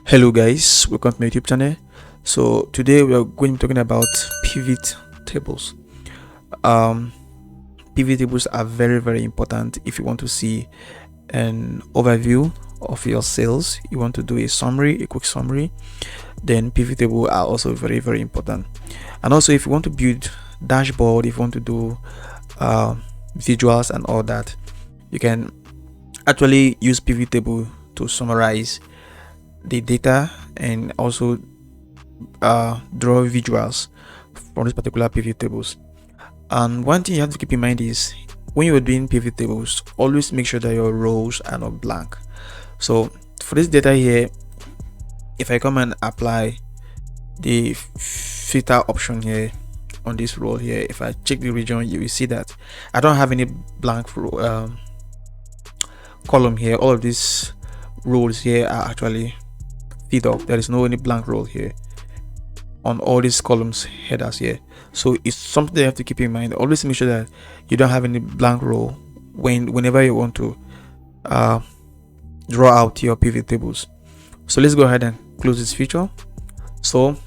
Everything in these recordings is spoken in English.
Hello guys, welcome to my YouTube channel. So today we are going to be talking about pivot tables. Um, Pivot tables are very important if you want to see an overview of your sales. You want to do a quick summary. Then pivot tables are also very important. And also if you want to build dashboard, if you want to do visuals and all that, you can actually use pivot table to summarize the data and also draw visuals from these particular pivot tables. And one thing you have to keep in mind is when you're doing pivot tables, always make sure that your rows are not blank. So for this data here, if I come and apply the filter option here on this row here, if I check the region, you will see that I don't have any blank column here. All of these rows here are actually filled up. There is no any blank row here on all these columns headers here. So it's something that you have to keep in mind. Always make sure that you don't have any blank row whenever you want to draw out your pivot tables. So let's go ahead and close this feature. So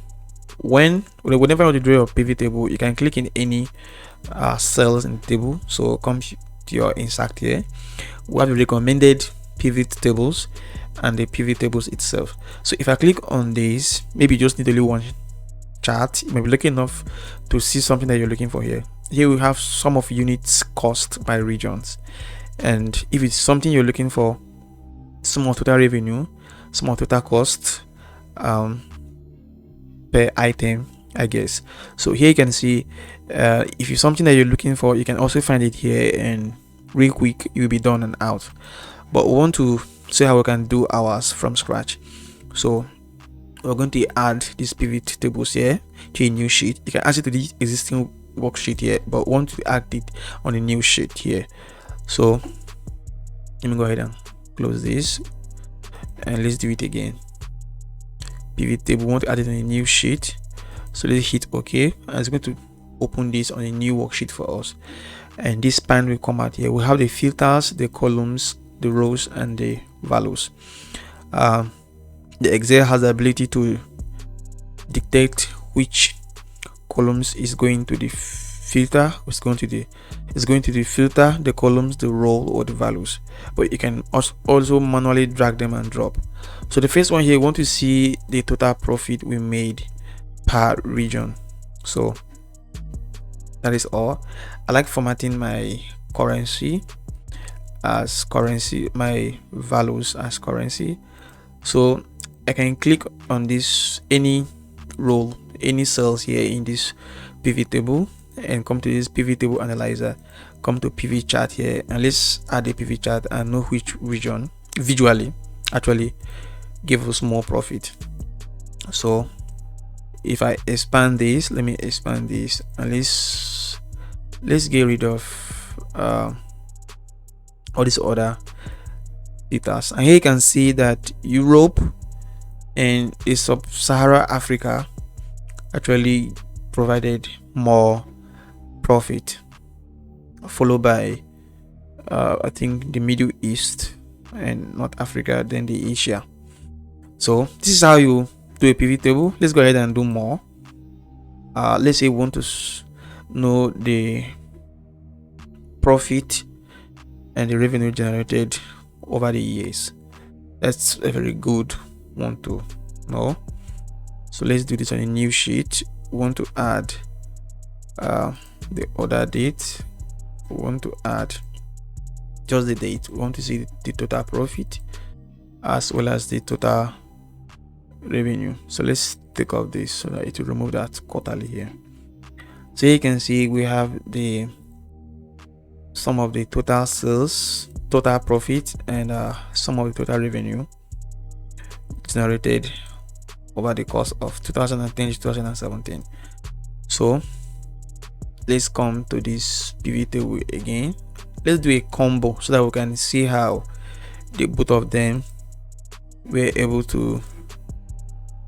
whenever you want to draw your pivot table, you can click in any cells in the table. So come to your insert here. We have the recommended pivot tables and the pivot tables itself. So if I click on this, maybe you just need only one chart. You may be lucky enough to see something that you're looking for here. Here we have some of units cost by regions, and if it's something you're looking for, some of total revenue, some of total cost per item, I guess. So here you can see if it's something that you're looking for, you can also find it here, and real quick you'll be done and out. But we want to see how we can do ours from scratch. So we're going to add these pivot tables here to a new sheet. You can add it to the existing worksheet here, but want to add it on a new sheet here. So let me go ahead and close this, and let's do it again. Pivot table, we want to add it on a new sheet. So let's hit OK, and it's going to open this on a new worksheet for us. And this pan will come out here. We have the filters, the columns, the rows, and the values. The Excel has the ability to dictate which columns is going to the filter, it's going to the filter, the columns, the row, or the values. But you can also manually drag them and drop. So the first one here, you want to see the total profit we made per region. So that is all. I like formatting my currency as currency, my values as currency. So I can click on this any row, any cells here in this pivot table, and come to this pivot table analyzer, come to pivot chart here, and let's add a pivot chart and know which region visually actually give us more profit. So if I expand this, let me expand this, and let's get rid of all these other data. And here you can see that Europe and sub-Sahara Africa actually provided more profit, followed by I think the Middle East and North Africa, then the Asia. So this is how you do a pivot table. Let's go ahead and do more. Let's say we want to know the profit and the revenue generated over the years. That's a very good one to know. So let's do this on a new sheet. We want to add the order date. We want to add just the date. We want to see the total profit as well as the total revenue. So let's take off this so that it will remove that quarterly here. So you can see we have the sum of the total sales, total profit, and sum of the total revenue generated over the course of 2010 to 2017. So let's come to this pivot table again. Let's do a combo so that we can see how the both of them were able to.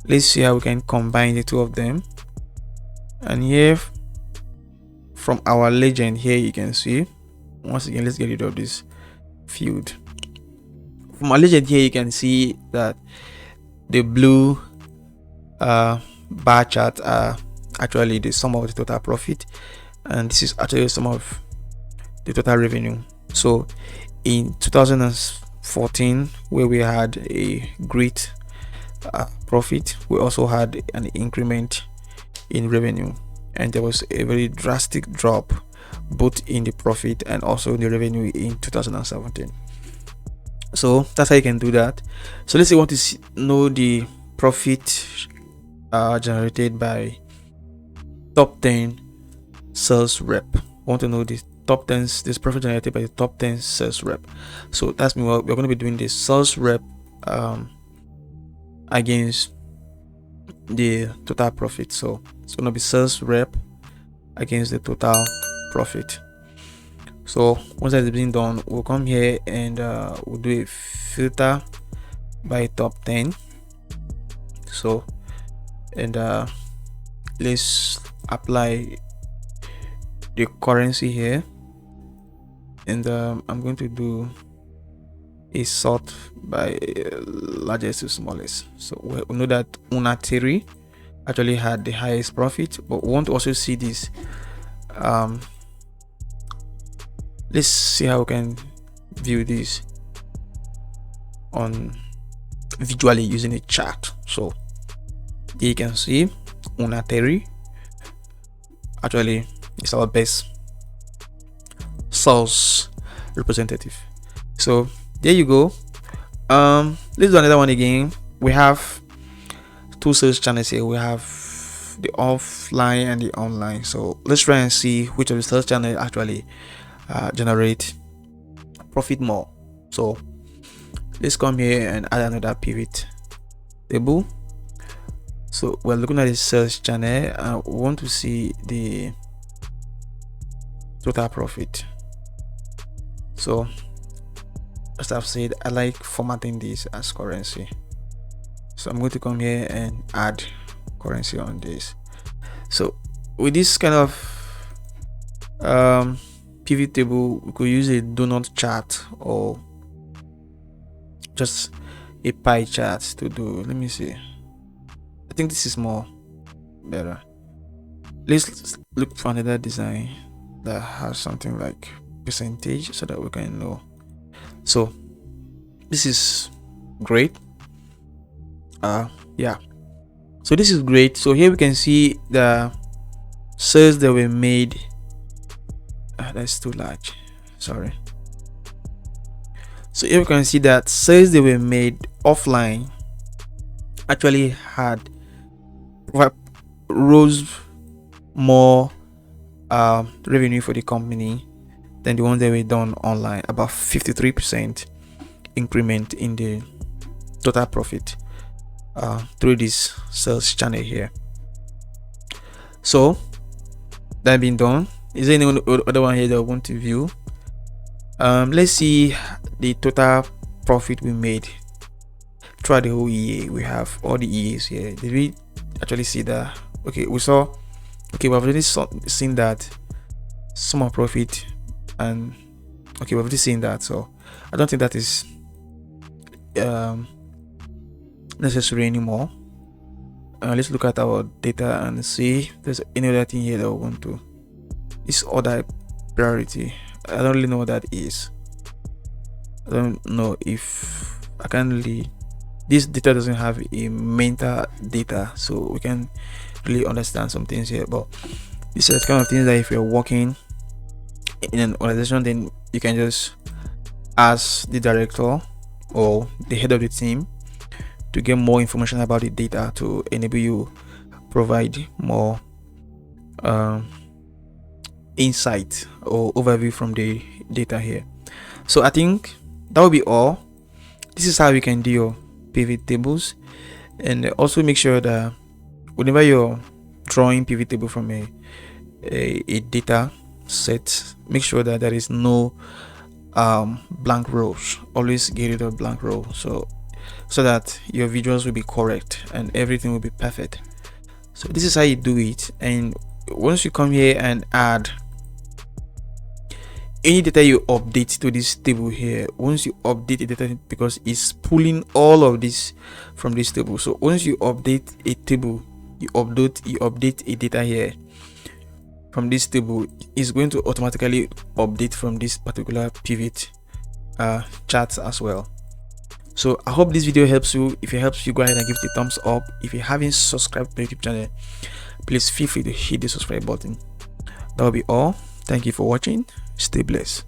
Let's see how we can combine the two of them. And here from our legend here, you can see, once again, let's get rid of this field. From our legend here, you can see that The blue bar chart are actually the sum of the total profit, and this is actually the sum of the total revenue. So in 2014, where we had a great profit, we also had an increment in revenue, and there was a very drastic drop both in the profit and also in the revenue in 2017. So that's how you can do that. So let's say you want to know the profit generated by top 10 sales rep. Want to know the top 10 this profit generated by the top 10 sales rep. So that's mean we're going to be doing the sales rep against the total profit. So it's going to be sales rep against the total profit. So once that is being done, we'll come here and we'll do a filter by top 10. So and let's apply the currency here, and I'm going to do a sort by largest to smallest. So we know that Unateri actually had the highest profit, but we want to also see this. Let's see how we can view this on visually using a chart. So there you can see Unateri actually is our best sales representative. So there you go. Let's do another one again. We have two sales channels here. We have the offline and the online. So let's try and see which of the sales channels actually generate profit more. So let's come here and add another pivot table. So we're looking at the sales channel and we want to see the total profit. So as I've said, I like formatting this as currency. So I'm going to come here and add currency on this. So with this kind of pivot table, we could use a donut chart or just a pie chart to do. Let me see. I think this is more better. Let's look for another design that has something like percentage so that we can know. So this is great. Yeah, so this is great. So here we can see the sales that were made. That's too large, sorry. So here we can see that sales that were made offline actually had rose more revenue for the company than the ones that were done online. About 53% increment in the total profit through this sales channel here. So that being done, is there any other one here that I want to view? Let's see the total profit we made throughout the whole year. We have all the years here. Did we actually see that? Okay, we saw. Okay, we've already seen that sum of profit, and okay, we've already seen that. So I don't think that is necessary anymore. Let's look at our data and see if there's any other thing here that we want to. This order priority, I don't really know what that is. I don't know if I can really. This data doesn't have a mental data, so we can really understand some things here. But these are the kind of things that if you're working in an organization, then you can just ask the director or the head of the team to get more information about the data to enable you provide more insight or overview from the data here. So I think that will be all. This is how you can do your pivot tables, and also make sure that whenever you're drawing pivot table from a data set, make sure that there is no blank rows. Always get rid of blank row so that your visuals will be correct and everything will be perfect. So this is how you do it. And once you come here and add any data you update to this table here, once you update the data, because it's pulling all of this from this table. So once you update a table, you update a data here from this table, is going to automatically update from this particular pivot chart as well. So I hope this video helps you. If it helps you, go ahead and give it a thumbs up. If you haven't subscribed to my YouTube channel, please feel free to hit the subscribe button. That will be all. Thank you for watching. Stay blessed.